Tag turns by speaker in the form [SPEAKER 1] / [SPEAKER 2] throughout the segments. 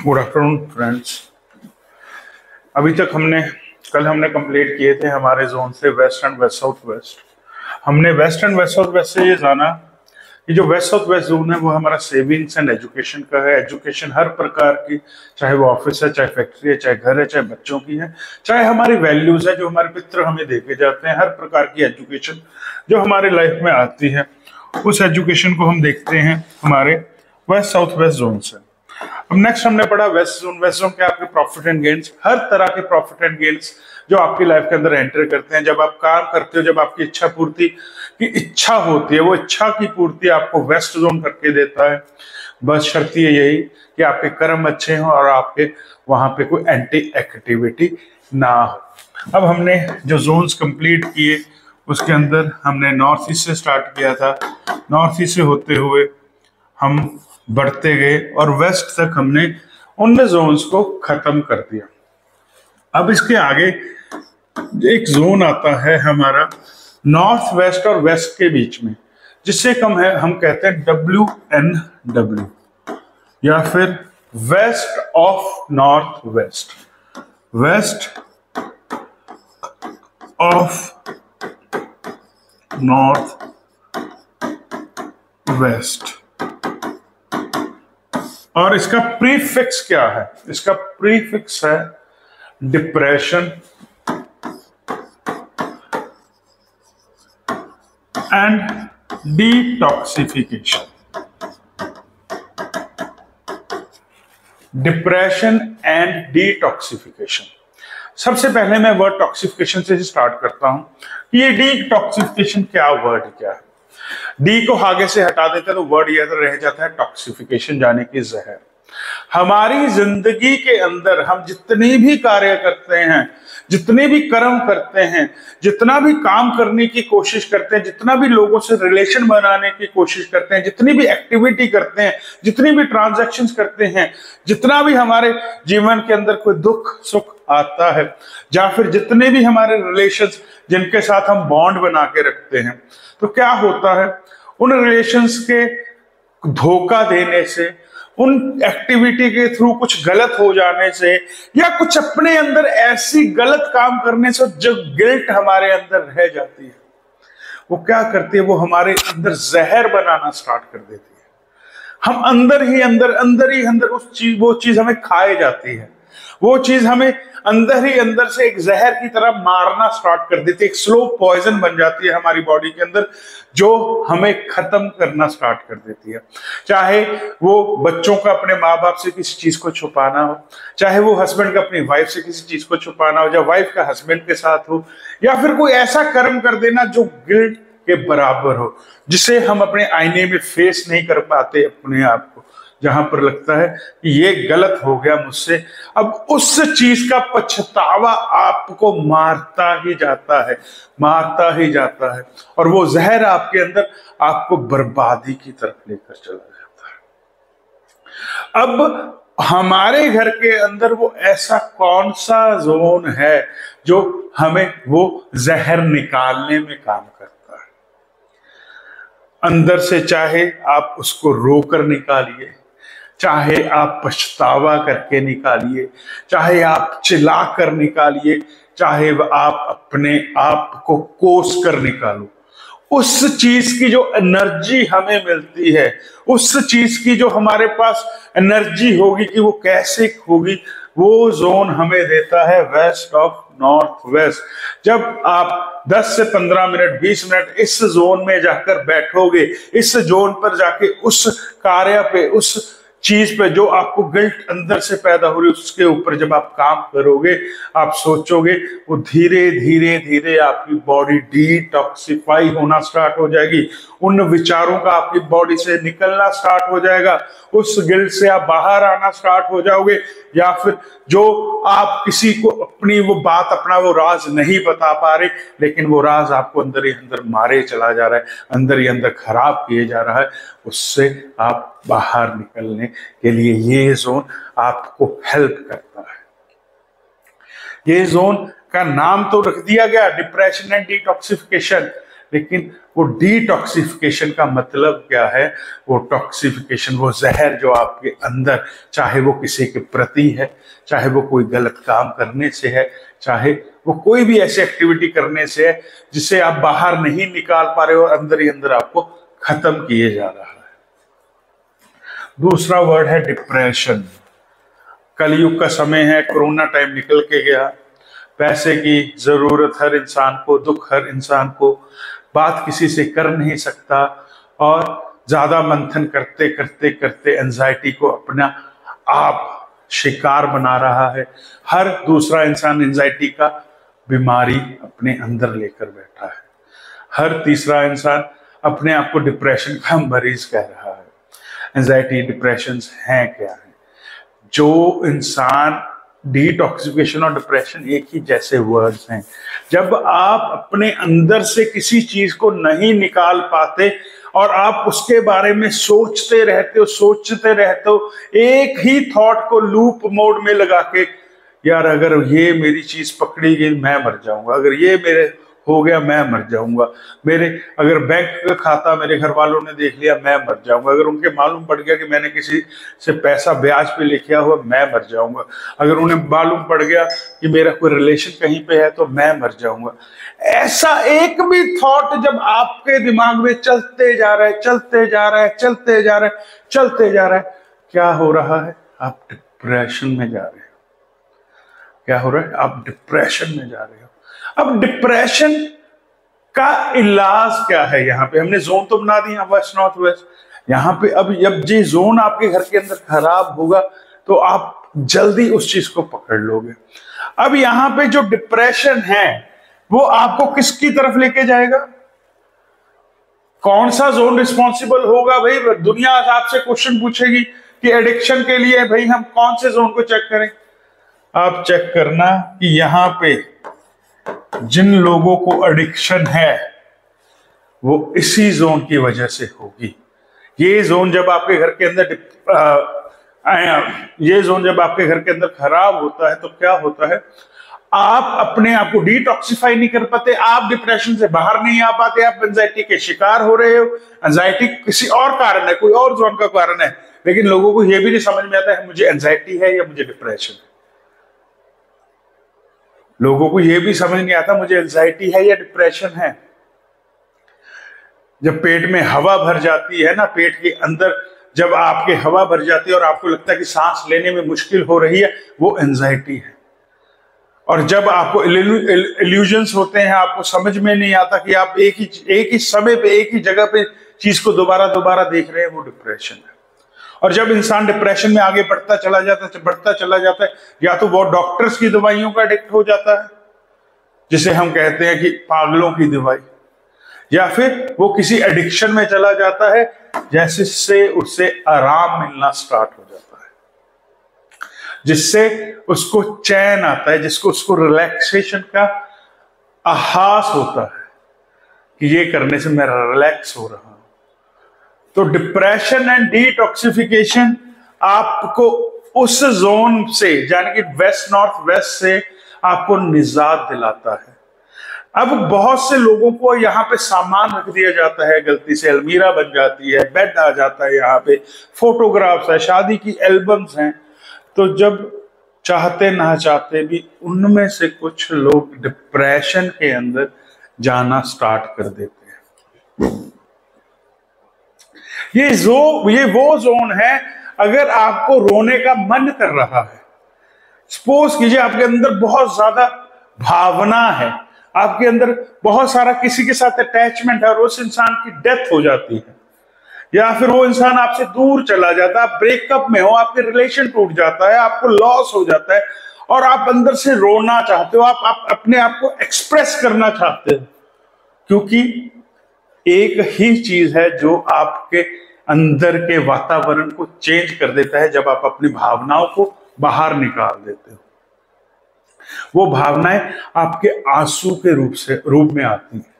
[SPEAKER 1] Good afternoon friends. अभी तक कल हमने कंप्लीट किए थे हमारे जोन से west and west south west. हमने west and west south west से ये जाना कि जो वेस्ट साउथ वेस्ट जोन है वो हमारा सेविंग्स एंड एजुकेशन का है। एजुकेशन हर प्रकार की, चाहे वो ऑफिस है, चाहे फैक्ट्री है, चाहे घर है, चाहे बच्चों की है, चाहे हमारी वैल्यूज है जो हमारे पितर हमें देके जाते हैं, हर प्रकार की एजुकेशन जो हमारे लाइफ में आती है, उस एजुकेशन को हम देखते हैं हमारे वेस्ट साउथ वेस्ट जोन से। अब नेक्स्ट हमने पढ़ा वेस्ट जोन। वेस्ट जोन के आपके प्रॉफिट एंड गेन्स, हर तरह के प्रॉफिट एंड गेन्स जो आपकी लाइफ के अंदर एंटर करते हैं। जब आप काम करते हो, जब आपकी इच्छा पूर्ति की इच्छा होती है, वो इच्छा की पूर्ति आपको वेस्ट जोन करके देता है। बस शर्त यही कि आपके कर्म अच्छे हों और आपके वहां पे कोई एंटी एक्टिविटी ना हो। अब हमने जो जोन्स कंप्लीट किए उसके अंदर हमने नॉर्थ ईस्ट से स्टार्ट किया था। नॉर्थ ईस्ट से होते हुए हम बढ़ते गए और वेस्ट तक हमने उन जोन्स को खत्म कर दिया। अब इसके आगे एक जोन आता है हमारा नॉर्थ वेस्ट और वेस्ट के बीच में, जिससे कम है हम कहते हैं WNW या फिर west of north west, west of north west. और इसका प्रीफिक्स क्या है? इसका प्रीफिक्स है depression and detoxification. Depression and detoxification. सबसे पहले मैं वर्ड टॉक्सिफिकेशन से ही स्टार्ट करता हूं कि ये डिटॉक्सिफिकेशन क्या वर्ड क्या है। डी को आगे से हटा देते हैं तो वर्ड यह रह जाता है टॉक्सिफिकेशन, यानी कि जहर। हमारी जिंदगी के अंदर हम जितने भी कार्य करते हैं, जितने भी कर्म करते हैं, जितना भी काम करने की कोशिश करते हैं, जितना भी लोगों से रिलेशन बनाने की कोशिश करते हैं, जितनी भी एक्टिविटी करते हैं, जितनी भी ट्रांजैक्शंस करते हैं, जितना भी हमारे जीवन के अंदर कोई दुख सुख आता है, या फिर जितने भी हमारे रिलेशंस जिनके साथ हम बॉन्ड बना के रखते हैं, तो क्या होता है उन रिलेशंस के धोखा देने से, उन एक्टिविटी के थ्रू कुछ गलत हो जाने से, या कुछ अपने अंदर ऐसी गलत काम करने से जो गिल्ट हमारे अंदर रह जाती है, वो क्या करती है, वो हमारे अंदर जहर बनाना स्टार्ट कर देती है। हम अंदर ही अंदर वो चीज हमें खाए जाती है, वो चीज हमें अंदर से एक जहर की तरह मारना स्टार्ट कर देती है, एक स्लो पॉइजन बन जाती है हमारी बॉडी के अंदर, जो हमें खत्म करना स्टार्ट कर देती है। चाहे वो बच्चों का अपने माँ बाप से किसी चीज को छुपाना हो, चाहे वो हस्बैंड का अपनी वाइफ से किसी चीज को छुपाना हो, या वाइफ का हस्बैंड के साथ हो, या फिर कोई ऐसा कर्म कर देना जो गिल्ट के बराबर हो, जिसे हम अपने आईने में फेस नहीं कर पाते अपने आप को, जहां पर लगता है कि ये गलत हो गया मुझसे। अब उस चीज का पछतावा आपको मारता ही जाता है, मारता ही जाता है, और वो जहर आपके अंदर आपको बर्बादी की तरफ लेकर चला जाता है। अब हमारे घर के अंदर वो ऐसा कौन सा जोन है जो हमें वो जहर निकालने में काम करता है? अंदर से चाहे आप उसको रोकर निकालिए, चाहे आप पछतावा करके निकालिए, चाहे आप चिल्ला कर निकालिए, चाहे आप अपने आप को कोस कर निकालो, उस चीज की जो एनर्जी हमें मिलती है, उस चीज की जो हमारे पास एनर्जी होगी कि वो कैसे होगी, वो जोन हमें देता है वेस्ट ऑफ नॉर्थ वेस्ट। जब आप 10 से 15 मिनट 20 मिनट इस जोन में जाकर बैठोगे, इस जोन पर जाके उस कार्य पे, उस चीज पे जो आपको गिल्ट अंदर से पैदा हो रही है, उसके ऊपर जब आप काम करोगे, आप सोचोगे, वो धीरे धीरे धीरे आपकी बॉडी डिटॉक्सिफाई होना स्टार्ट हो जाएगी। उन विचारों का आपकी बॉडी से निकलना स्टार्ट हो जाएगा, उस गिल्ट से आप बाहर आना स्टार्ट हो जाओगे। या फिर जो आप किसी को अपनी वो बात, अपना वो राज नहीं बता पा रहे, लेकिन वो राज आपको अंदर ही अंदर मारे चला जा रहा है, अंदर ही अंदर खराब किए जा रहा है, उससे आप बाहर निकलने के लिए ये जोन आपको हेल्प करता है। ये जोन का नाम तो रख दिया गया डिप्रेशन एंड डिटॉक्सिफिकेशन, लेकिन वो डिटॉक्सिफिकेशन का मतलब क्या है? वो टॉक्सिफिकेशन, वो जहर जो आपके अंदर, चाहे वो किसी के प्रति है, चाहे वो कोई गलत काम करने से है, चाहे वो कोई भी ऐसी एक्टिविटी करने से है जिसे आप बाहर नहीं निकाल पा रहे हो और अंदर ही अंदर आपको खत्म किए जा रहा है। दूसरा वर्ड है डिप्रेशन। कलयुग का समय है, कोरोना टाइम निकल के गया, पैसे की जरूरत हर इंसान को, दुख हर इंसान को, बात किसी से कर नहीं सकता और ज्यादा मंथन करते करते करते एंजाइटी को अपना आप शिकार बना रहा है। हर दूसरा इंसान एंजाइटी का बीमारी अपने अंदर लेकर बैठा है। हर तीसरा इंसान अपने आप को डिप्रेशन का मरीज कह रहा है। एंजाइटी, डिप्रेशन हैं क्या है? जो इंसान, डिटॉक्सिफिकेशन और डिप्रेशन एक ही जैसे वर्ड्स हैं। जब आप अपने अंदर से किसी चीज को नहीं निकाल पाते और आप उसके बारे में सोचते रहते हो, एक ही थॉट को लूप मोड में लगा के, यार अगर ये मेरी चीज पकड़ी गई मैं मर जाऊंगा, अगर ये मेरे हो गया मैं मर जाऊंगा, मेरे अगर बैंक का खाता मेरे घर वालों ने देख लिया मैं मर जाऊंगा, अगर उनके मालूम पड़ गया कि मैंने किसी से पैसा ब्याज पे लेके आया हुआ मैं मर जाऊंगा, अगर उन्हें मालूम पड़ गया कि मेरा कोई रिलेशन कहीं पे है तो मैं मर जाऊंगा। ऐसा एक भी थॉट जब आपके दिमाग में चलते जा रहा है, क्या हो रहा है? आप डिप्रेशन में जा रहे हो। क्या हो रहा है? आप डिप्रेशन में जा रहे हो। अब डिप्रेशन का इलाज क्या है? यहाँ पे हमने जोन तो बना दी, वेस्ट नॉर्थ वेस्ट। यहाँ पे अब जब ये जोन आपके घर के अंदर खराब होगा तो आप जल्दी उस चीज को पकड़ लोगे। अब यहाँ पे जो डिप्रेशन है वो आपको किसकी तरफ लेके जाएगा? कौन सा जोन रिस्पॉन्सिबल होगा? भाई दुनिया आपसे क्वेश्चन पूछेगी कि एडिक्शन के लिए भाई हम कौन से जोन को चेक करें। आप चेक करना कि यहाँ पे जिन लोगों को एडिक्शन है वो इसी जोन की वजह से होगी। ये जोन जब आपके घर के अंदर खराब होता है तो क्या होता है? आप अपने आप को डिटॉक्सिफाई नहीं कर पाते, आप डिप्रेशन से बाहर नहीं आ पाते, आप एंजाइटी के शिकार हो रहे हो। एंजाइटी किसी और कारण है, कोई और जोन का कारण है, लेकिन लोगों को यह भी नहीं समझ में आता है मुझे एंजाइटी है या मुझे डिप्रेशन है। लोगों को यह भी समझ नहीं आता मुझे एंजाइटी है या डिप्रेशन है। जब पेट में हवा भर जाती है ना, पेट के अंदर जब आपके हवा भर जाती है और आपको लगता है कि सांस लेने में मुश्किल हो रही है, वो एंजाइटी है। और जब आपको इल्यूजन्स होते हैं, आपको समझ में नहीं आता कि आप एक ही समय पे एक ही जगह पे चीज को दोबारा दोबारा देख रहे हैं, वो डिप्रेशन है। और जब इंसान डिप्रेशन में आगे बढ़ता चला जाता है, या तो वो डॉक्टर्स की दवाइयों का एडिक्ट हो जाता है जिसे हम कहते हैं कि पागलों की दवाई, या फिर वो किसी एडिक्शन में चला जाता है जैसे उसे आराम मिलना स्टार्ट हो जाता है, जिससे उसको चैन आता है, जिसको उसको रिलैक्सेशन का आभास होता है कि ये करने से मैं रिलैक्स हो रहा हूं। तो डिप्रेशन एंड डिटॉक्सिफिकेशन आपको उस जोन से, यानी कि वेस्ट नॉर्थ वेस्ट से आपको निजात दिलाता है। अब बहुत से लोगों को यहाँ पे सामान रख दिया जाता है, गलती से अलमीरा बन जाती है, बेड आ जाता है, यहाँ पे फोटोग्राफ्स है, शादी की एल्बम्स हैं, तो जब चाहते ना चाहते भी उनमें से कुछ लोग डिप्रेशन के अंदर जाना स्टार्ट कर देते हैं। ये वो जोन है, अगर आपको रोने का मन कर रहा है, सपोज कीजिए आपके अंदर बहुत ज्यादा भावना है, आपके अंदर बहुत सारा किसी के साथ अटैचमेंट है और उस इंसान की डेथ हो जाती है, या फिर वो इंसान आपसे दूर चला जाता है, आप ब्रेकअप में हो, आपके रिलेशन टूट जाता है, आपको लॉस हो जाता है और आप अंदर से रोना चाहते हो, आप अपने आप को एक्सप्रेस करना चाहते हो, क्योंकि एक ही चीज है जो आपके अंदर के वातावरण को चेंज कर देता है। जब आप अपनी भावनाओं को बाहर निकाल देते हो, वो भावनाएं आपके आंसू के रूप में आती हैं।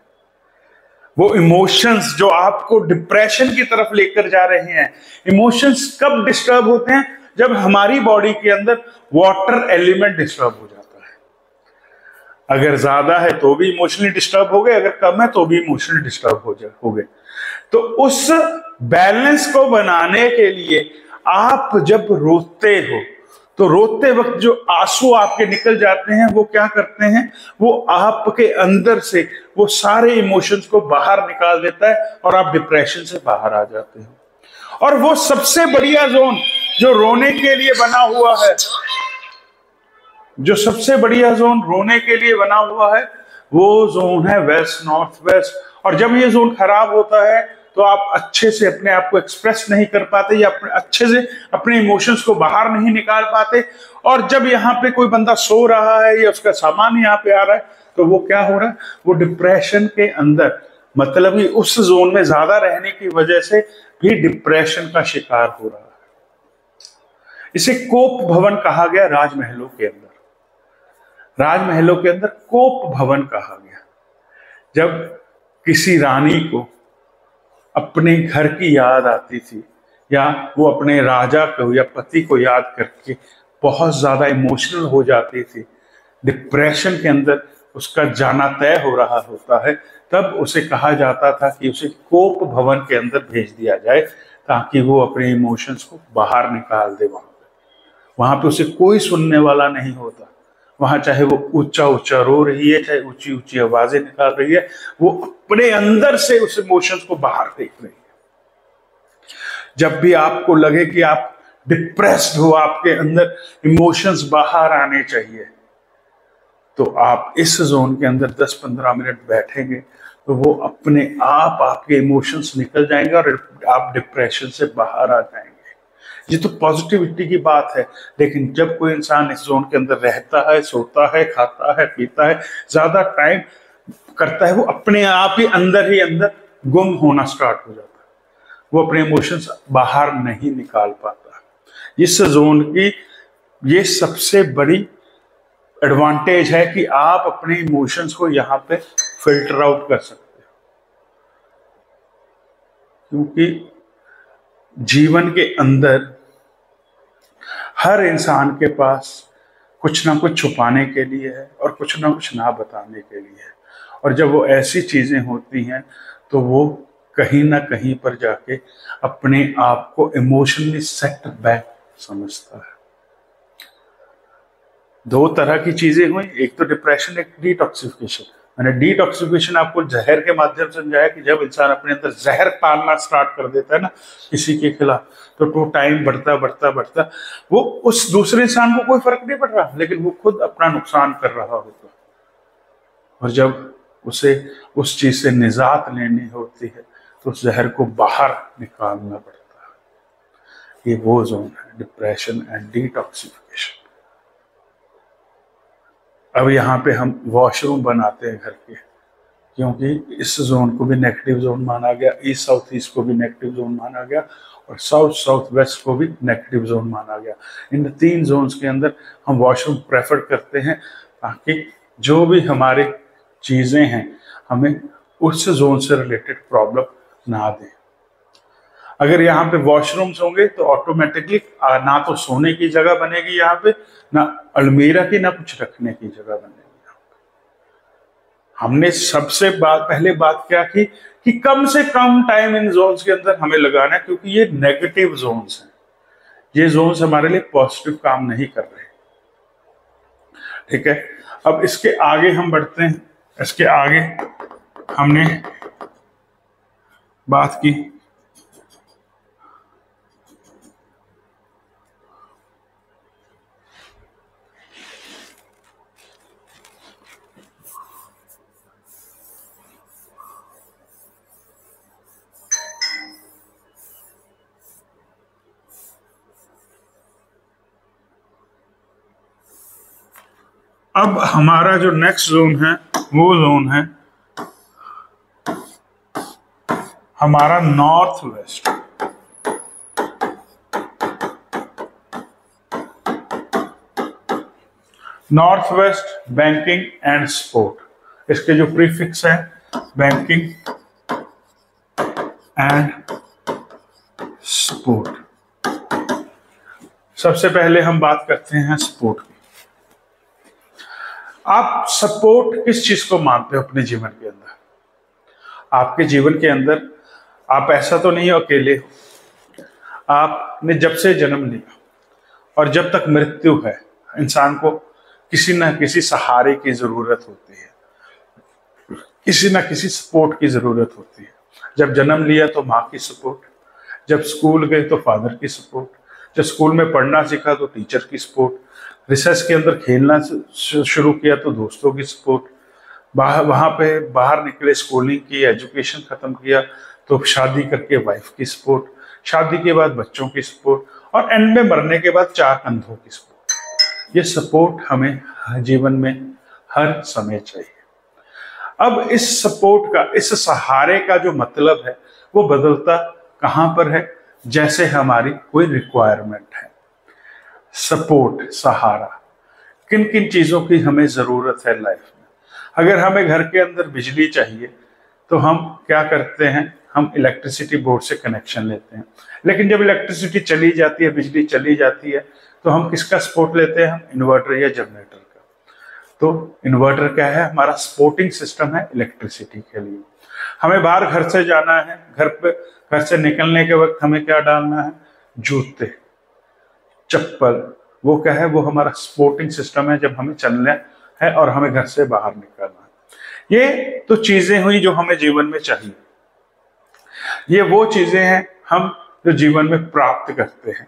[SPEAKER 1] वो इमोशंस जो आपको डिप्रेशन की तरफ लेकर जा रहे हैं, इमोशंस कब डिस्टर्ब होते हैं? जब हमारी बॉडी के अंदर वाटर एलिमेंट डिस्टर्ब हो जाता है। अगर ज्यादा है तो भी इमोशनली डिस्टर्ब हो गए, अगर कम है तो भी इमोशनली डिस्टर्ब हो गए। तो उस बैलेंस को बनाने के लिए आप जब रोते हो तो रोते वक्त जो आंसू आपके निकल जाते हैं वो क्या करते हैं, वो आपके अंदर से वो सारे इमोशंस को बाहर निकाल देता है और आप डिप्रेशन से बाहर आ जाते हो। और वो सबसे बढ़िया जोन जो रोने के लिए बना हुआ है, जो सबसे बढ़िया जोन रोने के लिए बना हुआ है, वो जोन है वेस्ट नॉर्थ वेस्ट। और जब ये जोन खराब होता है तो आप अच्छे से अपने आप को एक्सप्रेस नहीं कर पाते या अच्छे से अपने इमोशंस को बाहर नहीं निकाल पाते। और जब यहाँ पे कोई बंदा सो रहा है या उसका सामान यहाँ पे आ रहा है तो वो क्या हो रहा है, वो डिप्रेशन के अंदर, मतलब कि उस जोन में ज्यादा रहने की वजह से भी डिप्रेशन का शिकार हो रहा है। इसे कोप भवन कहा गया राजमहलों के अंदर। राजमहलों के अंदर कोप भवन कहा गया। जब किसी रानी को अपने घर की याद आती थी या वो अपने राजा को या पति को याद करके बहुत ज्यादा इमोशनल हो जाती थी, डिप्रेशन के अंदर उसका जाना तय हो रहा होता है, तब उसे कहा जाता था कि उसे कोप भवन के अंदर भेज दिया जाए ताकि वो अपने इमोशंस को बाहर निकाल दे। वहां पे उसे कोई सुनने वाला नहीं होता। वहां चाहे वो ऊंचा ऊंचा रो रही है, चाहे ऊंची ऊंची आवाजें निकाल रही है, वो अपने अंदर से उस इमोशंस को बाहर फेंक रही है। जब भी आपको लगे कि आप डिप्रेस्ड हो, आपके अंदर इमोशंस बाहर आने चाहिए, तो आप इस जोन के अंदर 10-15 मिनट बैठेंगे तो वो अपने आप आपके इमोशंस निकल जाएंगे और आप डिप्रेशन से बाहर आ जाएंगे। ये तो पॉजिटिविटी की बात है। लेकिन जब कोई इंसान इस जोन के अंदर रहता है, सोता है, खाता है, पीता है, ज्यादा टाइम करता है, वो अपने आप ही अंदर गुम होना स्टार्ट हो जाता है। वो अपने इमोशंस बाहर नहीं निकाल पाता। इस जोन की ये सबसे बड़ी एडवांटेज है कि आप अपने इमोशंस को यहाँ पे फिल्टर आउट कर सकते हो, क्योंकि जीवन के अंदर हर इंसान के पास कुछ ना कुछ छुपाने के लिए है और कुछ ना कुछ ना बताने के लिए है। और जब वो ऐसी चीजें होती हैं तो वो कहीं ना कहीं पर जाके अपने आप को इमोशनली सेट बैक समझता है। दो तरह की चीजें हुई, एक तो डिप्रेशन, एक डिटॉक्सिफिकेशन। मैंने डिटॉक्सिफिकेशन आपको जहर के माध्यम से समझाया कि जब इंसान अपने अंदर जहर पालना स्टार्ट कर देता है ना किसी के खिलाफ, तो टाइम बढ़ता वो उस दूसरे इंसान को कोई फर्क नहीं पड़ रहा, लेकिन वो खुद अपना नुकसान कर रहा होता। और जब उसे उस चीज से निजात लेनी होती है तो उस जहर को बाहर निकालना पड़ता है। ये वो जोन है, डिप्रेशन एंड डिटॉक्सिफिकेशन। अब यहाँ पे हम वॉशरूम बनाते हैं घर के, क्योंकि इस जोन को भी नेगेटिव जोन माना गया, ईस्ट साउथ ईस्ट को भी नेगेटिव जोन माना गया और साउथ साउथ वेस्ट को भी नेगेटिव जोन माना गया। इन 3 जोन्स के अंदर हम वॉशरूम प्रेफर करते हैं ताकि जो भी हमारी चीजें हैं हमें उस जोन से रिलेटेड प्रॉब्लम ना दें। अगर यहाँ पे वॉशरूम्स होंगे तो ऑटोमेटिकली ना तो सोने की जगह बनेगी यहाँ पे, ना अलमीरा की, ना कुछ रखने की जगह बनेगी यहाँ पे। हमने सबसे पहले बात क्या की कि कम से कम टाइम इन जोन्स के अंदर हमें लगाना है, क्योंकि ये नेगेटिव जोन्स हैं। ये जोन्स हमारे लिए पॉजिटिव काम नहीं कर रहे। ठीक है, अब इसके आगे हम बढ़ते हैं। इसके आगे हमने बात की अब हमारा जो नेक्स्ट जोन है वो जोन है हमारा north west. North west banking and sport, इसके जो प्रीफिक्स है बैंकिंग एंड स्पोर्ट। सबसे पहले हम बात करते हैं स्पोर्ट की। आप सपोर्ट किस चीज को मानते हो अपने जीवन के अंदर? आपके जीवन के अंदर आप ऐसा तो नहीं हो अकेले हो, आपने जब से जन्म लिया और जब तक मृत्यु है, इंसान को किसी न किसी सहारे की जरूरत होती है, किसी न किसी सपोर्ट की जरूरत होती है। जब जन्म लिया तो माँ की सपोर्ट, जब स्कूल गए तो फादर की सपोर्ट, जब स्कूल में पढ़ना सीखा तो टीचर की सपोर्ट, रिसर्च के अंदर खेलना शुरू किया तो दोस्तों की सपोर्ट, वहां पे बाहर निकले, स्कूलिंग की, एजुकेशन खत्म किया तो शादी करके वाइफ की सपोर्ट, शादी के बाद बच्चों की सपोर्ट, और एंड में मरने के बाद 4 कंधों की सपोर्ट। ये सपोर्ट हमें जीवन में हर समय चाहिए। अब इस सपोर्ट का, इस सहारे का जो मतलब है वो बदलता कहां पर है? जैसे हमारी कोई रिक्वायरमेंट है। सपोर्ट, सहारा, किन किन चीजों की हमें जरूरत है लाइफ में। अगर हमें घर के अंदर बिजली चाहिए तो हम क्या करते हैं? हम इलेक्ट्रिसिटी बोर्ड से कनेक्शन लेते हैं। लेकिन जब इलेक्ट्रिसिटी चली जाती है, बिजली चली जाती है, तो हम किसका सपोर्ट लेते हैं? हम इन्वर्टर या जनरेटर का। तो इन्वर्टर क्या है? हमारा सपोर्टिंग सिस्टम है इलेक्ट्रिसिटी के लिए। हमें बाहर घर से जाना है, घर से निकलने के वक्त हमें क्या डालना है? जूते, चप्पल, वो क्या है? वो हमारा सपोर्टिंग सिस्टम है जब हमें चलना है और हमें घर से बाहर निकलना है। ये तो चीजें हुई जो हमें जीवन में चाहिए। ये वो चीजें हैं हम जो जीवन में प्राप्त करते हैं।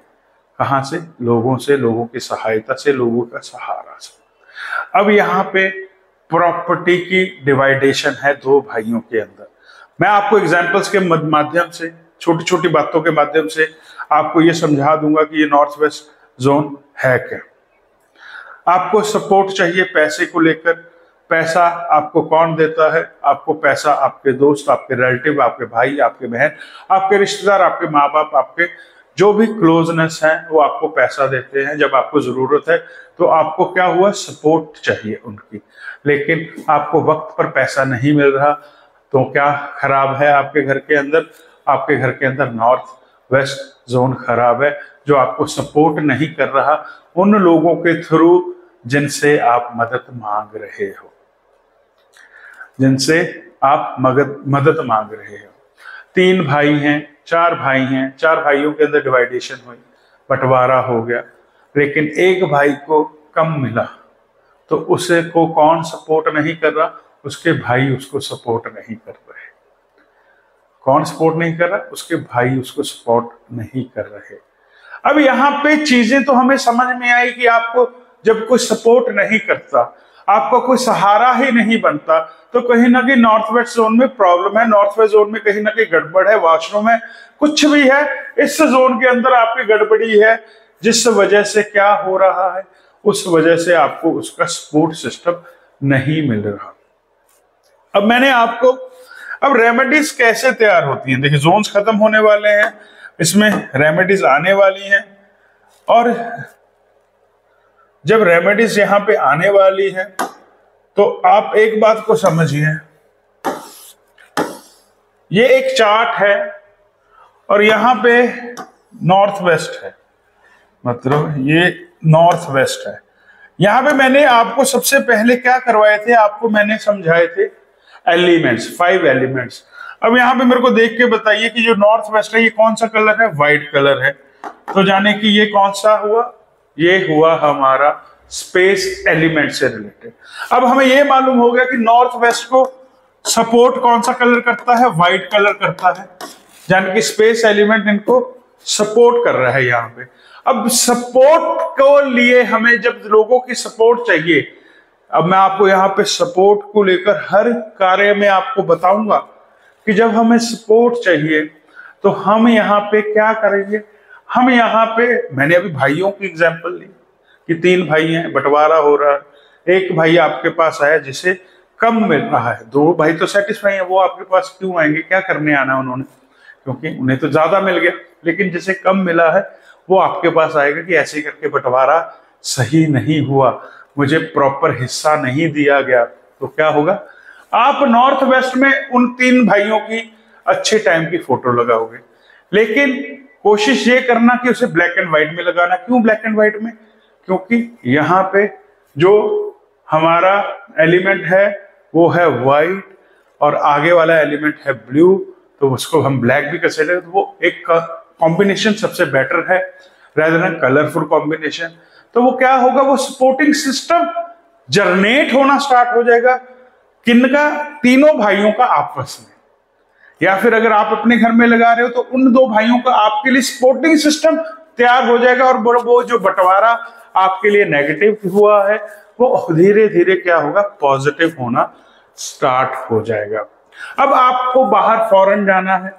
[SPEAKER 1] कहां से? लोगों से, लोगों की सहायता से, लोगों का सहारा से। अब यहाँ पे प्रॉपर्टी की डिवाइडेशन है 2 भाइयों के अंदर। मैं आपको एग्जाम्पल्स के माध्यम से, छोटी छोटी बातों के माध्यम से आपको ये समझा दूंगा कि ये नॉर्थ वेस्ट जोन है क्या। आपको सपोर्ट चाहिए पैसे को लेकर। पैसा आपको कौन देता है? आपको पैसा आपके दोस्त, आपके रिलेटिव, आपके भाई, आपके बहन, आपके रिश्तेदार, आपके माँ बाप, आपके जो भी क्लोजनेस हैं वो आपको पैसा देते हैं जब आपको जरूरत है। तो आपको क्या हुआ? सपोर्ट चाहिए उनकी। लेकिन आपको वक्त पर पैसा नहीं मिल रहा तो क्या खराब है आपके घर के अंदर? आपके घर के अंदर नॉर्थ वेस्ट जोन खराब है, जो आपको सपोर्ट नहीं कर रहा उन लोगों के थ्रू जिनसे आप मदद मांग रहे हो, जिनसे आप मदद मांग रहे हो। 3 भाई हैं, 4 भाई हैं, 4 भाइयों के अंदर डिवाइडेशन हुई, बंटवारा हो गया, लेकिन एक भाई को कम मिला तो उसे को कौन सपोर्ट नहीं कर रहा? उसके भाई उसको सपोर्ट नहीं कर रहे। कौन सपोर्ट नहीं कर रहा? उसके भाई उसको सपोर्ट नहीं कर रहे। अब यहाँ पे चीजें तो हमें समझ में आई कि आपको जब कोई सपोर्ट नहीं करता, आपका कोई सहारा ही नहीं बनता, तो कहीं ना कहीं नॉर्थ वेस्ट जोन में प्रॉब्लम है। नॉर्थ वेस्ट जोन में कहीं ना कहीं गड़बड़ है, वॉशरूम है, कुछ भी है, इस जोन के अंदर आपकी गड़बड़ी है, जिस वजह से क्या हो रहा है? उस वजह से आपको उसका सपोर्ट सिस्टम नहीं मिल रहा। अब मैंने आपको, अब रेमेडीज कैसे तैयार होती हैं? देखिए, जोन्स खत्म होने वाले हैं, इसमें रेमेडीज आने वाली हैं, और जब रेमेडीज यहां पे आने वाली है तो आप एक बात को समझिए, ये एक चार्ट है और यहां पे नॉर्थ वेस्ट है, मतलब ये नॉर्थ वेस्ट है। यहां पे मैंने आपको सबसे पहले क्या करवाए थे? आपको मैंने समझाए थे एलिमेंट्स, 5 एलिमेंट्स। अब यहां पे मेरे को देख के बताइए कि जो नॉर्थ वेस्ट है ये कौन सा कलर है? व्हाइट कलर है। तो जाने कि ये कौन सा हुआ? ये हुआ हमारा स्पेस एलिमेंट से रिलेटेड। अब हमें ये मालूम हो गया कि नॉर्थ वेस्ट को सपोर्ट कौन सा कलर करता है? व्हाइट कलर करता है, यानी कि स्पेस एलिमेंट इनको सपोर्ट कर रहा है यहाँ पे। अब सपोर्ट को लिए हमें जब लोगों की सपोर्ट चाहिए, अब मैं आपको यहाँ पे सपोर्ट को लेकर हर कार्य में आपको बताऊंगा कि जब हमें सपोर्ट चाहिए तो हम यहाँ पे क्या करेंगे। हम यहाँ पे, मैंने अभी भाइयों की एग्जांपल ली कि 3 भाई हैं, बंटवारा हो रहा है, एक भाई आपके पास आया जिसे कम मिल रहा है, 2 भाई तो सेटिस्फाई है, वो आपके पास क्यों आएंगे? क्या करने आना उन्होंने? क्योंकि उन्हें तो ज्यादा मिल गया। लेकिन जिसे कम मिला है वो आपके पास आएगा कि ऐसे करके बंटवारा सही नहीं हुआ, मुझे प्रॉपर हिस्सा नहीं दिया गया। तो क्या होगा? आप नॉर्थ वेस्ट में उन 3 भाइयों की अच्छे टाइम की फोटो लगाओगे, लेकिन कोशिश ये करना कि उसे ब्लैक एंड व्हाइट में लगाना। क्यों ब्लैक एंड व्हाइट में? क्योंकि यहाँ पे जो हमारा एलिमेंट है वो है व्हाइट और आगे वाला एलिमेंट है ब्लू, तो उसको हम ब्लैक भी कंसीडर करें तो वो एक कॉम्बिनेशन सबसे बेटर है rather than कलरफुल कॉम्बिनेशन। तो वो क्या होगा, वो सपोर्टिंग सिस्टम जनरेट होना स्टार्ट हो जाएगा। किनका? तीनों भाइयों का आपस में, या फिर अगर आप अपने घर में लगा रहे हो तो उन दो भाइयों का आपके लिए सपोर्टिंग सिस्टम तैयार हो जाएगा, और वो जो बंटवारा आपके लिए नेगेटिव हुआ है वो धीरे धीरे क्या होगा, पॉजिटिव होना स्टार्ट हो जाएगा। अब आपको बाहर फॉरेन जाना है,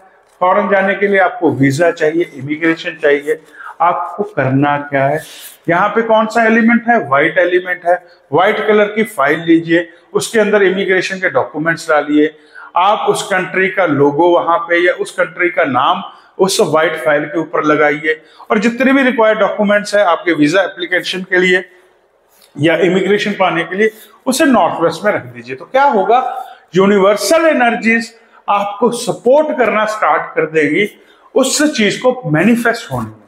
[SPEAKER 1] फॉरेन जाने के लिए आपको वीजा चाहिए, इमिग्रेशन चाहिए। आपको करना क्या है, यहाँ पे कौन सा एलिमेंट है, व्हाइट एलिमेंट है। व्हाइट कलर की फाइल लीजिए, उसके अंदर इमिग्रेशन के डॉक्यूमेंट्स डालिए, आप उस कंट्री का लोगो वहां पे या उस कंट्री का नाम उस व्हाइट फाइल के ऊपर लगाइए, और जितने भी रिक्वायर्ड डॉक्यूमेंट्स है आपके वीजा एप्लीकेशन के लिए या इमिग्रेशन पाने के लिए, उसे नॉर्थ वेस्ट में रख दीजिए। तो क्या होगा, यूनिवर्सल एनर्जीज आपको सपोर्ट करना स्टार्ट कर देगी उस चीज को मैनिफेस्ट होने में,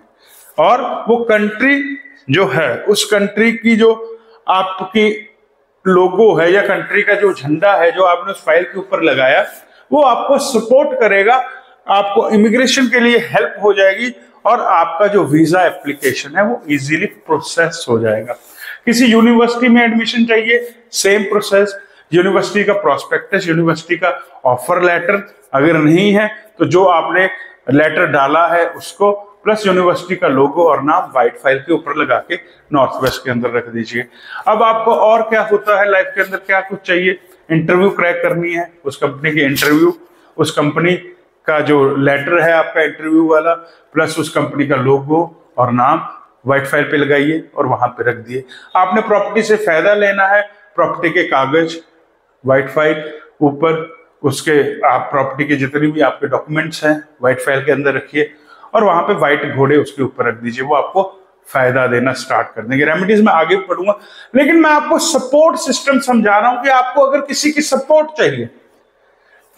[SPEAKER 1] और वो कंट्री जो है, उस कंट्री की जो आपकी लोगो है या कंट्री का जो झंडा है जो आपने उस फाइल के ऊपर लगाया, वो आपको सपोर्ट करेगा, आपको इमिग्रेशन के लिए हेल्प हो जाएगी, और आपका जो वीजा एप्लीकेशन है वो इजीली प्रोसेस हो जाएगा। किसी यूनिवर्सिटी में एडमिशन चाहिए, सेम प्रोसेस, यूनिवर्सिटी का प्रोस्पेक्टस, यूनिवर्सिटी का ऑफर लेटर, अगर नहीं है तो जो आपने लेटर डाला है उसको प्लस यूनिवर्सिटी का लोगो और नाम व्हाइट फाइल के ऊपर लगा के नॉर्थ वेस्ट के अंदर रख दीजिए। अब आपको और क्या होता है लाइफ के अंदर, क्या कुछ चाहिए, इंटरव्यू क्रैक करनी है, उस कंपनी की इंटरव्यू, उस कंपनी का जो लेटर है आपका इंटरव्यू वाला, प्लस उस कंपनी का लोगो और नाम व्हाइट फाइल पे लगाइए और वहां पे रख दिए। आपने प्रॉपर्टी से फायदा लेना है, प्रॉपर्टी के कागज व्हाइट फाइल ऊपर, उसके आप प्रॉपर्टी के जितने भी आपके डॉक्यूमेंट्स हैं व्हाइट फाइल के अंदर रखिए, और वहां पे व्हाइट घोड़े उसके ऊपर रख दीजिए, वो आपको फायदा देना स्टार्ट कर देंगे। रेमेडीज में आगे पढ़ूंगा, लेकिन मैं आपको सपोर्ट सिस्टम समझा रहा हूं कि आपको अगर किसी की सपोर्ट चाहिए,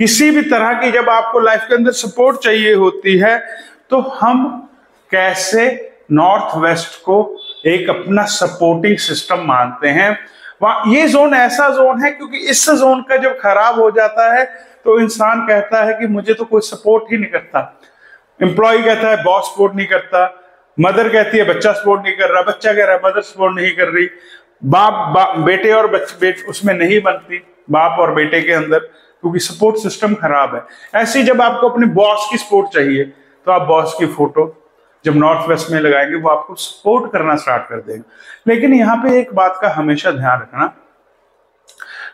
[SPEAKER 1] किसी भी तरह की जब आपको लाइफ के अंदर सपोर्ट चाहिए होती है, तो हम कैसे नॉर्थ वेस्ट को एक अपना सपोर्टिंग सिस्टम मानते हैं। ये जोन ऐसा जोन है क्योंकि इस जोन का जब खराब हो जाता है तो इंसान कहता है कि मुझे तो कोई सपोर्ट ही नहीं करता। एम्प्लॉय कहता है बॉस सपोर्ट नहीं करता, मदर कहती है बच्चा सपोर्ट नहीं कर रहा, बच्चा कह रहा है मदर सपोर्ट नहीं कर रही, बाप बेटे और उसमें नहीं बनती, बाप और बेटे के अंदर, क्योंकि सपोर्ट सिस्टम खराब है। ऐसे जब आपको अपने बॉस की सपोर्ट चाहिए तो आप बॉस की फोटो जब नॉर्थ वेस्ट में लगाएंगे वो आपको सपोर्ट करना स्टार्ट कर देगा। लेकिन यहाँ पे एक बात का हमेशा ध्यान रखना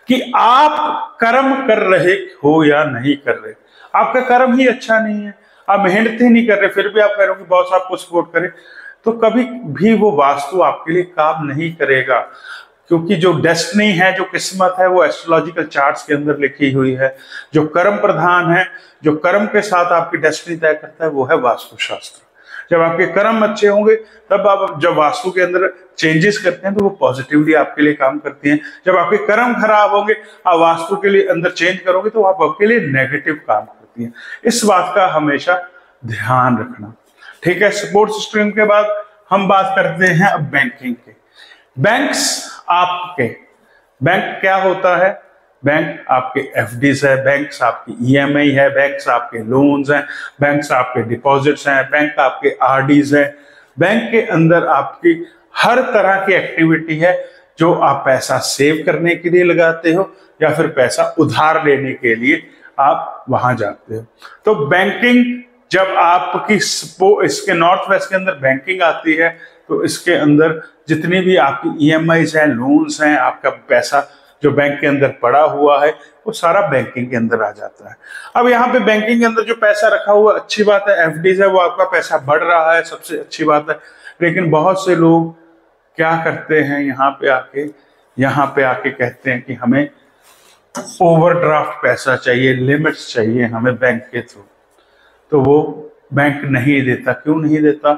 [SPEAKER 1] कि आप कर्म कर रहे हो या नहीं कर रहे, आपका कर्म ही अच्छा नहीं है, आप मेहनत ही नहीं कर रहे, फिर भी आप कह रहे हो कि बॉस आपको सपोर्ट करे, तो कभी भी वो वास्तु आपके लिए काम नहीं करेगा। क्योंकि जो डेस्टिनी है, जो किस्मत है, वो एस्ट्रोलॉजिकल चार्ट्स के अंदर लिखी हुई है। जो कर्म प्रधान है, जो कर्म के साथ आपकी डेस्टिनी तय करता है, वो है वास्तुशास्त्र। जब आपके कर्म अच्छे होंगे तब आप जब वास्तु के अंदर चेंजेस करते हैं तो वो पॉजिटिवली आपके लिए काम करती हैं। जब आपके कर्म खराब होंगे, आप वास्तु के लिए अंदर चेंज करोगे तो आप आपके लिए नेगेटिव काम करती हैं। इस बात का हमेशा ध्यान रखना, ठीक है। सपोर्ट सिस्टम के बाद हम बात करते हैं अब बैंकिंग के। बैंक्स आपके, बैंक क्या होता है, बैंक आपके एफडीज है, बैंक्स आपकी ईएमआई है, बैंक्स आपके लोन्स हैं, बैंक्स आपके डिपॉजिट्स हैं, बैंक आपके आरडीज है। बैंक के अंदर आपकी हर तरह की एक्टिविटी है, जो आप पैसा सेव करने के लिए लगाते हो या फिर पैसा उधार लेने के लिए आप वहां जाते हो। तो बैंकिंग जब आपकी इसके नॉर्थ वेस्ट के अंदर बैंकिंग आती है तो इसके अंदर जितनी भी आपकी ईएमआईज हैं, लोन्स हैं, आपका पैसा जो बैंक के अंदर पड़ा हुआ है वो सारा बैंकिंग के अंदर आ जाता है। अब यहाँ पे बैंकिंग के अंदर जो पैसा रखा हुआ अच्छी बात है, एफडीज है, वो आपका पैसा बढ़ रहा है, सबसे अच्छी बात है। लेकिन बहुत से लोग क्या करते हैं, यहाँ पे आके कहते हैं कि हमें ओवरड्राफ्ट पैसा चाहिए, लिमिट्स चाहिए हमें बैंक के थ्रू, तो वो बैंक नहीं देता। क्यों नहीं देता?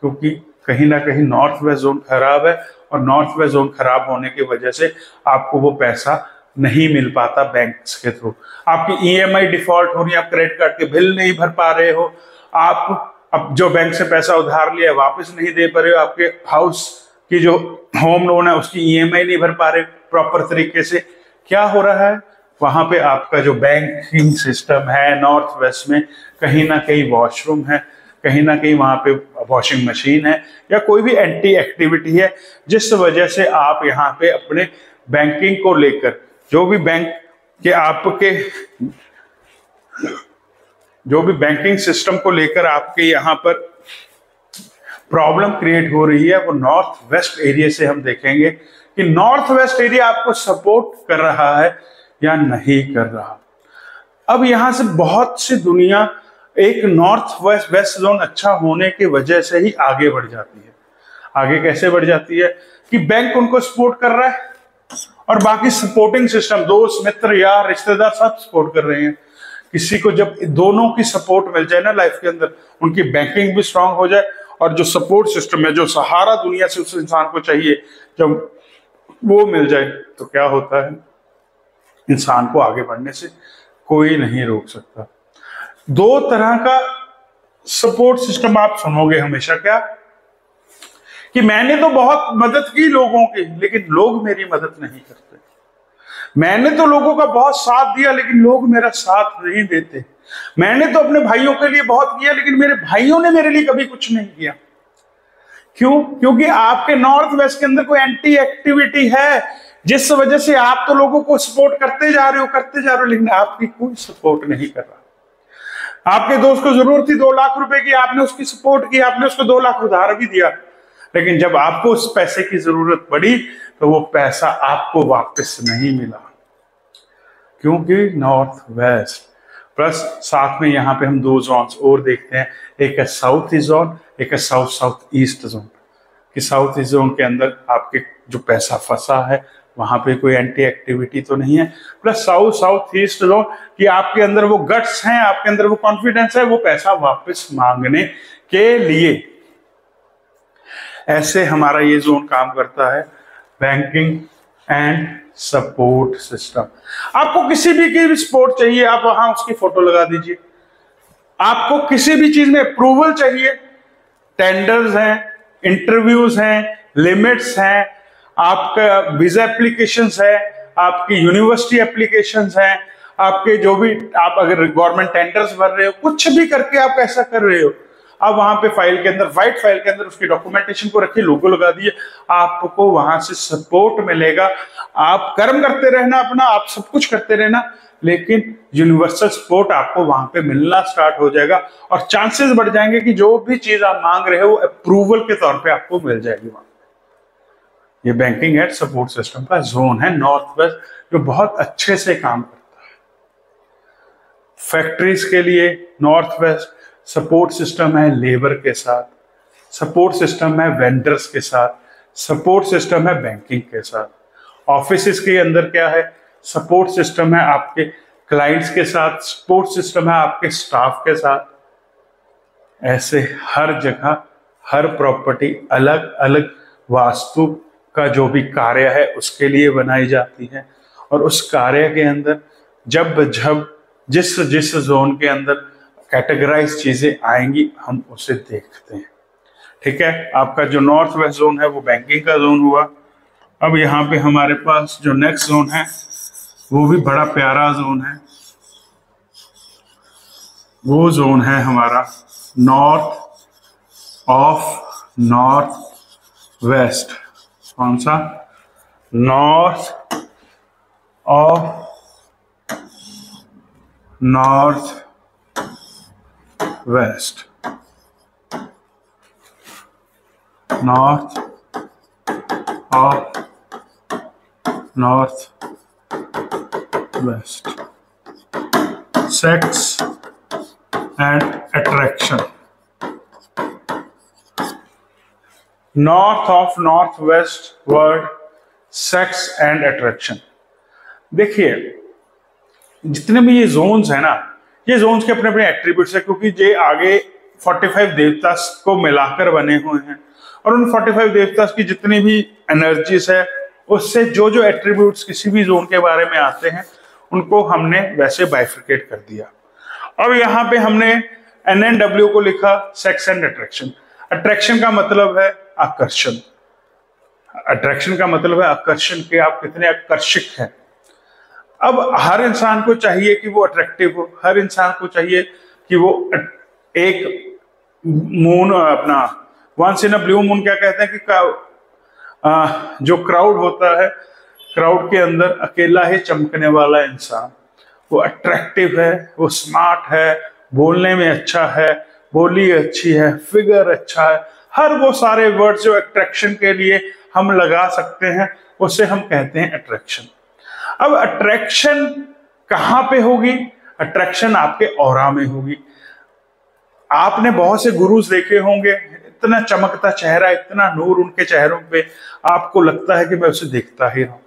[SPEAKER 1] क्योंकि कहीं ना कहीं नॉर्थ वेस्ट जोन खराब है, और नॉर्थ वेस्ट जोन खराब होने की वजह से आपको वो पैसा नहीं मिल पाता बैंक्स के थ्रू। आपकी ईएमआई डिफॉल्ट हो रही है, आप क्रेडिट कार्ड के बिल नहीं भर पा रहे हो, आप अब जो बैंक से पैसा उधार लिया वापस नहीं दे पा रहे हो, आपके हाउस कि जो होम लोन है उसकी ईएमआई नहीं भर पा रहे प्रॉपर तरीके से, क्या हो रहा है वहां पे आपका जो बैंकिंग सिस्टम है नॉर्थ वेस्ट में, कहीं ना कहीं वॉशरूम है, कहीं ना कहीं वहां पे वॉशिंग मशीन है या कोई भी एंटी एक्टिविटी है, जिस वजह से आप यहाँ पे अपने बैंकिंग को लेकर जो भी बैंक के आपके जो भी बैंकिंग सिस्टम को लेकर आपके यहाँ पर प्रॉब्लम क्रिएट हो रही है, वो नॉर्थ वेस्ट एरिया से हम देखेंगे कि नॉर्थ वेस्ट एरिया आपको सपोर्ट कर रहा है या नहीं कर रहा। अब यहां से बहुत सी दुनिया एक नॉर्थ वेस्ट जोन अच्छा होने की वजह से ही आगे बढ़ जाती है। आगे कैसे बढ़ जाती है कि बैंक उनको सपोर्ट कर रहा है और बाकी सपोर्टिंग सिस्टम दोस्त मित्र यार रिश्तेदार सब सपोर्ट कर रहे हैं। किसी को जब दोनों की सपोर्ट मिल जाए ना लाइफ के अंदर, उनकी बैंकिंग भी स्ट्रांग हो जाए और जो सपोर्ट सिस्टम है, जो सहारा दुनिया से उस इंसान को चाहिए, जब वो मिल जाए तो क्या होता है, इंसान को आगे बढ़ने से कोई नहीं रोक सकता। दो तरह का सपोर्ट सिस्टम आप सुनोगे हमेशा, क्या कि मैंने तो बहुत मदद की लोगों की लेकिन लोग मेरी मदद नहीं करते, मैंने तो लोगों का बहुत साथ दिया लेकिन लोग मेरा साथ नहीं देते, मैंने तो अपने भाइयों के लिए बहुत किया लेकिन मेरे भाइयों ने मेरे लिए कभी कुछ नहीं किया। क्यों? क्योंकि आपके नॉर्थ वेस्ट के अंदर कोई एंटी एक्टिविटी है, जिस वजह से आप तो लोगों को सपोर्ट करते जा रहे हो लेकिन आपकी कोई सपोर्ट नहीं कर रहा। आपके दोस्त को जरूरत थी 2 लाख रुपए की, आपने उसकी सपोर्ट की, आपने उसको 2 लाख उधार भी दिया, लेकिन जब आपको उस पैसे की जरूरत पड़ी तो वो पैसा आपको वापस नहीं मिला, क्योंकि नॉर्थ वेस्ट प्लस साथ में यहाँ पे हम 2 जोन्स और देखते हैं, एक है साउथ ईस्ट जोन, एक है साउथ ईस्ट जोन। कि साउथ ईस्ट जोन के अंदर आपके जो पैसा फंसा है वहां पे कोई एंटी एक्टिविटी तो नहीं है, प्लस साउथ ईस्ट जोन कि आपके अंदर वो गट्स हैं, आपके अंदर वो कॉन्फिडेंस है वो पैसा वापस मांगने के लिए। ऐसे हमारा ये जोन काम करता है, बैंकिंग एंड सपोर्ट सिस्टम। आपको किसी भी की भी सपोर्ट चाहिए, आप वहां उसकी फोटो लगा दीजिए। आपको किसी भी चीज में अप्रूवल चाहिए, टेंडर्स हैं, इंटरव्यूज हैं, लिमिट्स हैं, आपका वीजा एप्लीकेशंस है, आपकी यूनिवर्सिटी एप्लीकेशंस हैं, आपके जो भी आप अगर गवर्नमेंट टेंडर्स भर रहे हो, कुछ भी करके आप ऐसा कर रहे हो, आप वहां पे फाइल के अंदर व्हाइट फाइल के अंदर उसकी डॉक्यूमेंटेशन को रखिए, लोगो लगा दिए, आपको वहां से सपोर्ट मिलेगा। आप कर्म करते रहना अपना, आप सब कुछ करते रहना, लेकिन यूनिवर्सल सपोर्ट आपको वहां पे मिलना स्टार्ट हो जाएगा और चांसेस बढ़ जाएंगे कि जो भी चीज आप मांग रहे हो वो अप्रूवल के तौर पे आपको मिल जाएगी वहां। ये बैंकिंग एंड सपोर्ट सिस्टम का जोन है नॉर्थ वेस्ट, जो बहुत अच्छे से काम करता है। फैक्ट्रीज के लिए नॉर्थ वेस्ट सपोर्ट सिस्टम है, लेबर के साथ सपोर्ट सिस्टम है, वेंडर्स के साथ सपोर्ट सिस्टम है, बैंकिंग के साथ। ऑफिसेस के अंदर क्या है, सपोर्ट सिस्टम है, आपके क्लाइंट्स के साथ सपोर्ट सिस्टम है, आपके स्टाफ के साथ। ऐसे हर जगह हर प्रॉपर्टी अलग अलग वास्तु का जो भी कार्य है उसके लिए बनाई जाती है, और उस कार्य के अंदर जब जिस जिस जोन के अंदर कैटेगराइज चीजें आएंगी हम उसे देखते हैं। ठीक है, आपका जो नॉर्थ वेस्ट जोन है वो बैंकिंग का जोन हुआ। अब यहाँ पे हमारे पास जो नेक्स्ट जोन है वो भी बड़ा प्यारा जोन है, वो जोन है हमारा नॉर्थ वेस्ट। कौन सा? North west, north west. Sex and attraction. North west word, sex and attraction. देखिए जितने भी ये जोन्स है ना, ये जोन्स के अपने अपने एट्रीब्यूट्स है, क्योंकि ये आगे 45 देवता को मिलाकर बने हुए हैं, और उन 45 देवता की जितनी भी एनर्जीज है उससे जो जो एट्रीब्यूट्स किसी भी जोन के बारे में आते हैं उनको हमने वैसे बाइफिकेट कर दिया। अब यहाँ पे हमने NNW को लिखा सेक्स एंड अट्रैक्शन। अट्रैक्शन का मतलब है आकर्षण, अट्रैक्शन का मतलब है आकर्षण के, आप कितने आकर्षक हैं। अब हर इंसान को चाहिए कि वो अट्रैक्टिव हो, हर इंसान को चाहिए कि वो एक मून अपना once in a blue moon क्या कहते हैं कि जो क्राउड होता है, क्राउड के अंदर अकेला ही चमकने वाला इंसान, वो अट्रैक्टिव है, वो स्मार्ट है, बोलने में अच्छा है, बोली अच्छी है, फिगर अच्छा है, हर वो सारे वर्ड्स जो अट्रैक्शन के लिए हम लगा सकते हैं उसे हम कहते हैं अट्रैक्शन। अब अट्रैक्शन कहां पे होगी? अट्रैक्शन आपके ऑरा में होगी। आपने बहुत से गुरुज देखे होंगे, इतना चमकता चेहरा, इतना नूर उनके चेहरों पे, आपको लगता है कि मैं उसे देखता ही रहूं।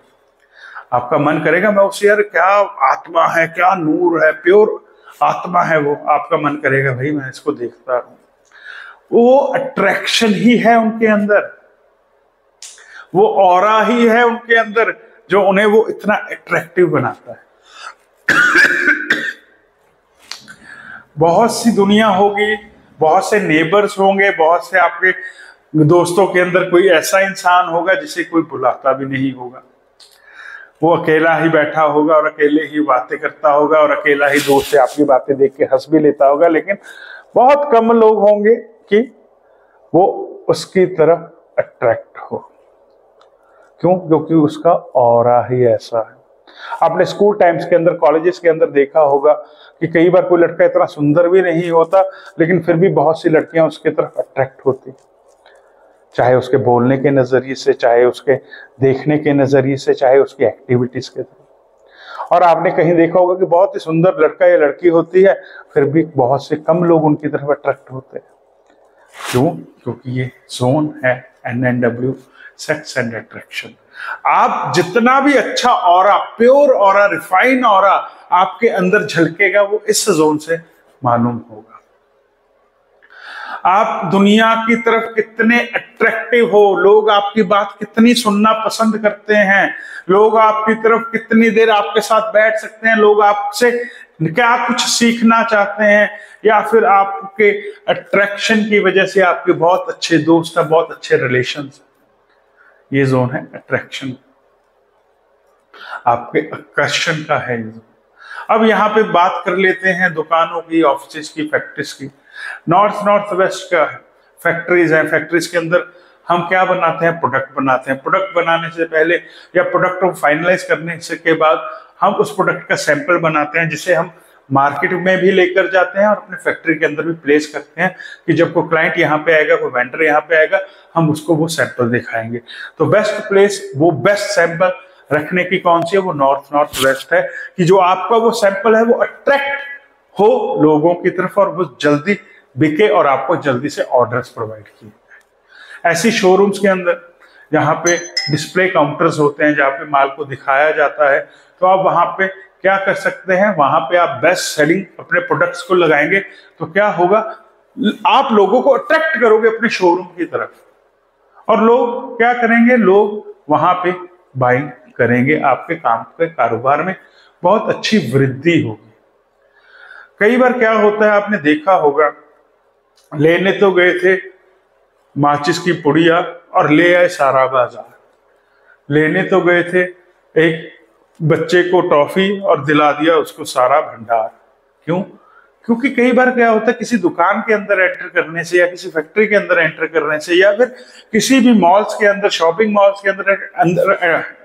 [SPEAKER 1] आपका मन करेगा मैं उसे, यार क्या आत्मा है, क्या नूर है, प्योर आत्मा है वो, आपका मन करेगा भाई मैं इसको देखता रहूं। वो अट्रैक्शन ही है उनके अंदर, वो ऑरा ही है उनके अंदर जो उन्हें वो इतना अट्रैक्टिव बनाता है। बहुत सी दुनिया होगी, बहुत से नेबर्स होंगे, बहुत से आपके दोस्तों के अंदर कोई ऐसा इंसान होगा जिसे कोई बुलाता भी नहीं होगा। वो अकेला ही बैठा होगा और अकेले ही बातें करता होगा और अकेला ही दोस्त से आपकी बातें देख के हंस भी लेता होगा, लेकिन बहुत कम लोग होंगे कि वो उसकी तरफ अट्रैक्ट हो। क्यों? क्योंकि उसका ऑरा ही ऐसा है। आपने स्कूल टाइम्स के अंदर, कॉलेजेस के अंदर देखा होगा कि कई बार कोई लड़का इतना सुंदर भी नहीं होता, लेकिन फिर भी बहुत सी लड़कियां उसके तरफ अट्रैक्ट होती, चाहे उसके बोलने के नजरिए से, चाहे उसके देखने के नजरिए से, चाहे उसकी एक्टिविटीज के तरफ। और आपने कहीं देखा होगा कि बहुत ही सुंदर लड़का या लड़की होती है, फिर भी बहुत से कम लोग उनकी तरफ अट्रैक्ट होते हैं। क्यों? क्योंकि ये जोन है NNW, सेक्स एंड अट्रैक्शन। आप जितना भी अच्छा aura, pure aura, refine aura आपके अंदर झलकेगा, वो इस जोन से मालूम होगा। आप दुनिया की तरफ कितने अट्रैक्टिव हो, लोग आपकी बात कितनी सुनना पसंद करते हैं, लोग आपकी तरफ कितनी देर आपके साथ बैठ सकते हैं, लोग आपसे क्या कुछ सीखना चाहते हैं, या फिर आपके अट्रैक्शन की वजह से आपके बहुत अच्छे दोस्त हैं, बहुत अच्छे रिलेशंस। ये जोन है अट्रैक्शन, आपके आकर्षण का है ये जोन। अब यहाँ पे बात कर लेते हैं दुकानों की, ऑफिस की, फैक्ट्रीज की। नॉर्थ वेस्ट का फैक्ट्रीज है, फैक्ट्रीज के अंदर हम क्या बनाते हैं? प्रोडक्ट बनाते हैं। प्रोडक्ट बनाने से पहले या प्रोडक्ट को फाइनलाइज करने से के बाद हम उस प्रोडक्ट का सैंपल बनाते हैं, जिसे हम मार्केट में भी लेकर जाते हैं और अपने फैक्ट्री के अंदर भी प्लेस करते हैं कि जब कोई क्लाइंट यहाँ पे आएगा, कोई वेंडर यहाँ पे आएगा, हम उसको वो सैंपल दिखाएंगे। तो बेस्ट प्लेस, वो बेस्ट सैंपल रखने की कौन सी है? वो नॉर्थ वेस्ट है, कि जो आपका वो सैंपल है वो अट्रैक्ट हो लोगों की तरफ और वो जल्दी बिके और आपको जल्दी से ऑर्डर्स प्रोवाइड किए। ऐसी शोरूम्स के अंदर जहाँ पे डिस्प्ले काउंटर्स होते हैं, जहाँ पे माल को दिखाया जाता है, तो आप वहां पे क्या कर सकते हैं? वहां पे आप बेस्ट सेलिंग अपने प्रोडक्ट्स को लगाएंगे तो क्या होगा? आप लोगों को अट्रैक्ट करोगे अपने शोरूम की तरफ, और लोग क्या करेंगे? लोग वहां पे बाइंग करेंगे, आपके काम के कारोबार में बहुत अच्छी वृद्धि होगी। कई बार क्या होता है, आपने देखा होगा, लेने तो गए थे माचिस की पुड़िया और ले आए सारा बाजार। लेने तो गए थे एक बच्चे को टॉफी और दिला दिया उसको सारा भंडार। क्यों? क्योंकि कई बार क्या होता है, किसी दुकान के अंदर एंटर करने से या किसी फैक्ट्री के अंदर एंटर करने से या फिर किसी भी मॉल्स के अंदर, शॉपिंग मॉल्स के अंदर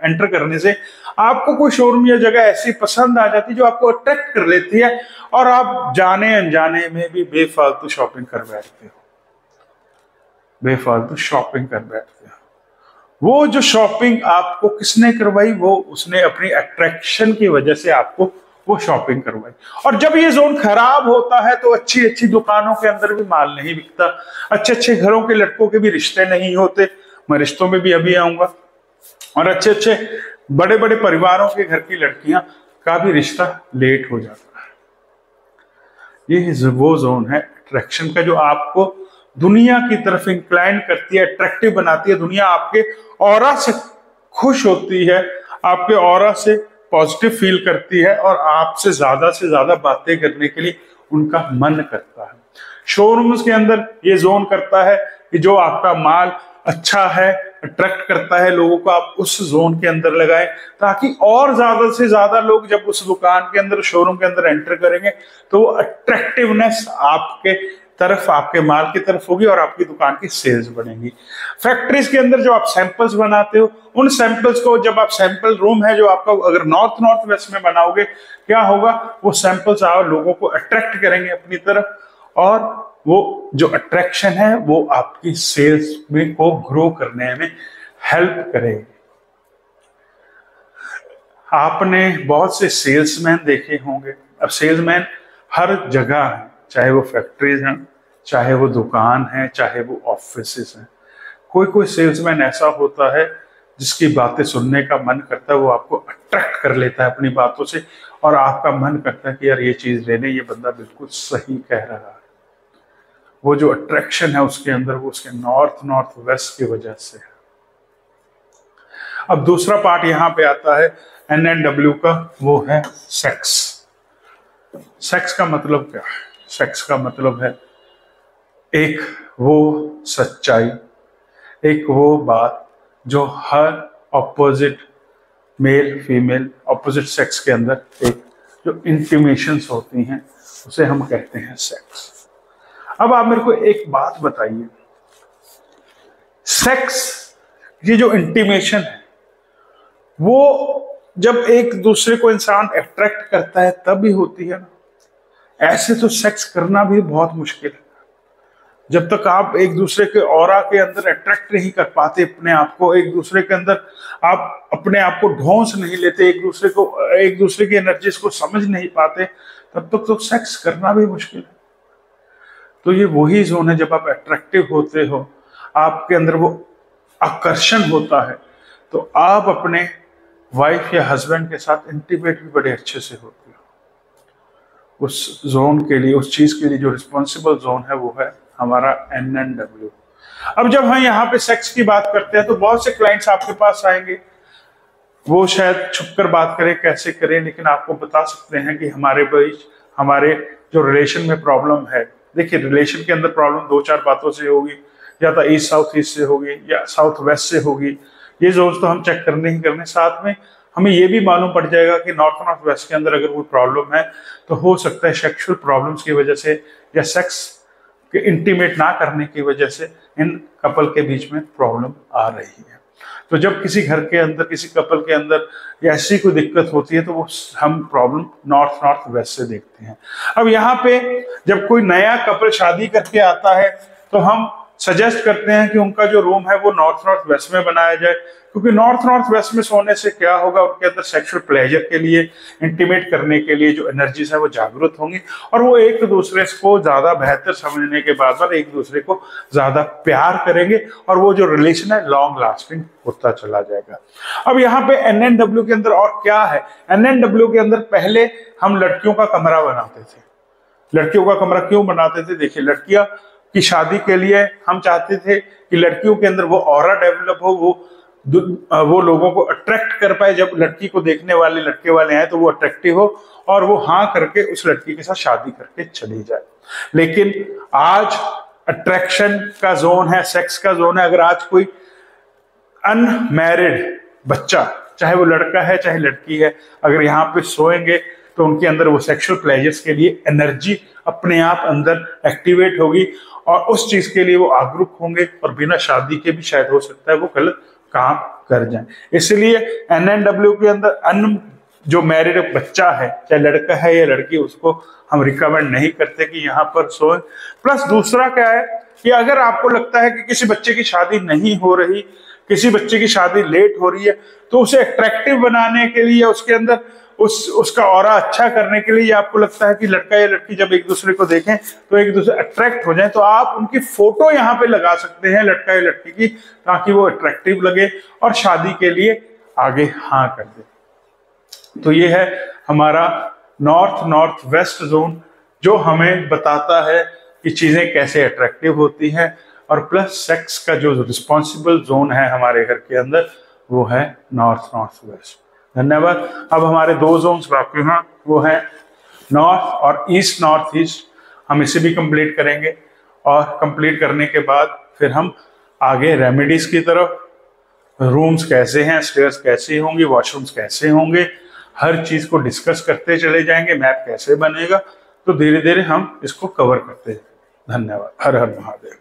[SPEAKER 1] एंटर करने से आपको कोई शोरूम या जगह ऐसी पसंद आ जाती है जो आपको अट्रैक्ट कर लेती है, और आप जाने अनजाने में भी बेफालतू शॉपिंग कर बैठते हो, बेफालतू शॉपिंग कर बैठते हो। वो जो शॉपिंग आपको किसने करवाई? वो उसने अपनी अट्रैक्शन की वजह से आपको वो शॉपिंग करवाई। और जब ये जोन खराब होता है तो अच्छी अच्छी दुकानों के अंदर भी माल नहीं बिकता, अच्छे अच्छे घरों के लड़कों के भी रिश्ते नहीं होते, मैं रिश्तों में भी अभी आऊंगा, और अच्छे अच्छे बड़े बड़े परिवारों के घर की लड़कियां का भी रिश्ता लेट हो जाता है। ये वो जोन है अट्रैक्शन का, जो आपको दुनिया की तरफ इंक्लाइन करती है, अट्रैक्टिव बनाती है। दुनिया आपके ऑरा से खुश होती है, आपके ऑरा से पॉजिटिव फील करती है, और आपसे ज्यादा बातें करने के लिए उनका मन करता है। शोरूम्स के अंदर ये जोन करता है कि जो आपका माल अच्छा है, अट्रैक्ट करता है लोगों को, आप उस जोन के अंदर लगाएं ताकि और ज्यादा से ज्यादा लोग जब उस दुकान के अंदर, शोरूम के अंदर एंटर करेंगे तो वो अट्रैक्टिवनेस आपके तरफ, आपके माल की तरफ होगी और आपकी दुकान की सेल्स बढ़ेंगी। फैक्ट्रीज के अंदर जो आप सैंपल्स बनाते हो, उन सैंपल्स को जब आप, सैंपल रूम है जो आपका, अगर नॉर्थ वेस्ट में बनाओगे, क्या होगा, वो सैंपल्स लोगों को अट्रैक्ट करेंगे अपनी तरफ और वो जो अट्रैक्शन है वो आपकी सेल्स में को ग्रो करने में हेल्प करेगी। आपने बहुत से सेल्समैन देखे होंगे। अब सेल्समैन हर जगह है, चाहे वो फैक्ट्रीज हैं, चाहे वो दुकान है, चाहे वो ऑफिसेस हैं। कोई सेल्समैन ऐसा होता है जिसकी बातें सुनने का मन करता है, वो आपको अट्रैक्ट कर लेता है अपनी बातों से और आपका मन करता है कि यार ये चीज लेने, ये बंदा बिल्कुल सही कह रहा है। वो जो अट्रैक्शन है उसके अंदर, वो उसके नॉर्थ वेस्ट की वजह से है। अब दूसरा पार्ट यहां पे आता है NNW का, वो है सेक्स। सेक्स का मतलब क्या है? सेक्स का मतलब है एक वो सच्चाई, एक वो बात जो हर opposite male female, opposite sex के अंदर एक जो इंटीमेशंस होती हैं उसे हम कहते हैं सेक्स। अब आप मेरे को एक बात बताइए, सेक्स, ये जो इंटीमेशन है, वो जब एक दूसरे को इंसान अट्रैक्ट करता है तब भी होती है ना। ऐसे तो सेक्स करना भी बहुत मुश्किल है। जब तक आप एक दूसरे के ऑरा के अंदर अट्रैक्ट नहीं कर पाते अपने आप को, एक दूसरे के अंदर आप अपने आप को ढोंस नहीं लेते, एक दूसरे की एनर्जीज को समझ नहीं पाते, तब तक तो सेक्स करना भी मुश्किल है। तो ये वही जोन है जब आप अट्रैक्टिव होते हो, आपके अंदर वो आकर्षण होता है, तो आप अपने वाइफ या हस्बैंड के साथ इंटीमेट भी बड़े अच्छे से होते हो। उस जोन के लिए, उस चीज के लिए जो रिस्पॉन्सिबल जोन है वो है हमारा NNW। अब जब हम यहाँ पे सेक्स की बात करते हैं तो बहुत से क्लाइंट्स आपके पास आएंगे, वो शायद छुपकर बात करें, कैसे करें, लेकिन आपको बता सकते हैं कि हमारे बीच, हमारे जो रिलेशन में प्रॉब्लम है। देखिए, रिलेशन के अंदर प्रॉब्लम दो चार बातों से होगी, या तो ईस्ट साउथ ईस्ट से होगी या साउथ वेस्ट से होगी। ये जोन तो हम चेक करने ही करने, साथ में हमें ये भी मालूम पड़ जाएगा कि नॉर्थ वेस्ट के अंदर अगर कोई प्रॉब्लम है तो हो सकता है सेक्सुअल प्रॉब्लम्स की वजह से या सेक्स के इंटीमेट ना करने की वजह से इन कपल के बीच में प्रॉब्लम आ रही है। तो जब किसी घर के अंदर, किसी कपल के अंदर ऐसी कोई दिक्कत होती है तो वो हम प्रॉब्लम नॉर्थ वेस्ट से देखते हैं। अब यहाँ पे जब कोई नया कपल शादी करके आता है तो हम सजेस्ट करते हैं कि उनका जो रूम है वो नॉर्थ वेस्ट में बनाया जाए, क्योंकि नॉर्थ वेस्ट में सोने से क्या होगा, उनके अंदर सेक्सुअल प्लेजर के लिए, इंटीमेट करने के लिए जो एनर्जीज है वो जागरूक होंगी और वो एक दूसरे को ज्यादा बेहतर समझने के बाद एक दूसरे को ज्यादा प्यार करेंगे और वो जो रिलेशन है लॉन्ग लास्टिंग होता चला जाएगा। अब यहाँ पे NNW के अंदर और क्या है, NNW के अंदर पहले हम लड़कियों का कमरा बनाते थे। लड़कियों का कमरा क्यों बनाते थे? देखिए, लड़कियां की शादी के लिए हम चाहते थे कि लड़कियों के अंदर वो ऑरा डेवलप हो, वो लोगों को अट्रैक्ट कर पाए। जब लड़की को देखने वाले लड़के वाले आए तो वो अट्रैक्टिव हो और वो हाँ करके उस लड़की के साथ शादी करके चली जाए। लेकिन आज अट्रैक्शन का जोन है, सेक्स का जोन है। अगर आज कोई अनमैरिड बच्चा, चाहे वो लड़का है चाहे लड़की है, अगर यहाँ पे सोएंगे तो उनके अंदर वो सेक्सुअल प्लेजर्स के लिए एनर्जी अपने आप अंदर एक्टिवेट होगी और उस चीज के लिए वो आगरूक होंगे और बिना शादी के भी शायद हो सकता है वो गलत काम कर जाए। इसलिए NNW के अंदर जो मैरिड बच्चा है, चाहे लड़का है या लड़की, उसको हम रिकमेंड नहीं करते कि यहाँ पर सोए। प्लस दूसरा क्या है कि अगर आपको लगता है कि किसी बच्चे की शादी नहीं हो रही, किसी बच्चे की शादी लेट हो रही है, तो उसे अट्रैक्टिव बनाने के लिए, उसके अंदर उसका ऑरा अच्छा करने के लिए आपको लगता है कि लड़का या लड़की जब एक दूसरे को देखें तो एक दूसरे अट्रैक्ट हो जाए, तो आप उनकी फोटो यहाँ पे लगा सकते हैं लड़का या लड़की की, ताकि वो अट्रैक्टिव लगे और शादी के लिए आगे हाँ कर दे। तो ये है हमारा नॉर्थ वेस्ट जोन, जो हमें बताता है कि चीजें कैसे अट्रैक्टिव होती हैं। और प्लस सेक्स का जो रिस्पॉन्सिबल जोन है हमारे घर के अंदर वो है नॉर्थ वेस्ट। धन्यवाद। अब हमारे दो जोन्स बाकी हैं, वो है नॉर्थ और ईस्ट। हम इसे भी कंप्लीट करेंगे और कंप्लीट करने के बाद फिर हम आगे रेमेडीज की तरफ, रूम्स कैसे हैं, स्टेयर्स कैसे होंगी, वॉशरूम्स कैसे होंगे, हर चीज को डिस्कस करते चले जाएंगे, मैप कैसे बनेगा। तो धीरे धीरे हम इसको कवर करते हैं। धन्यवाद। हर हर महादेव।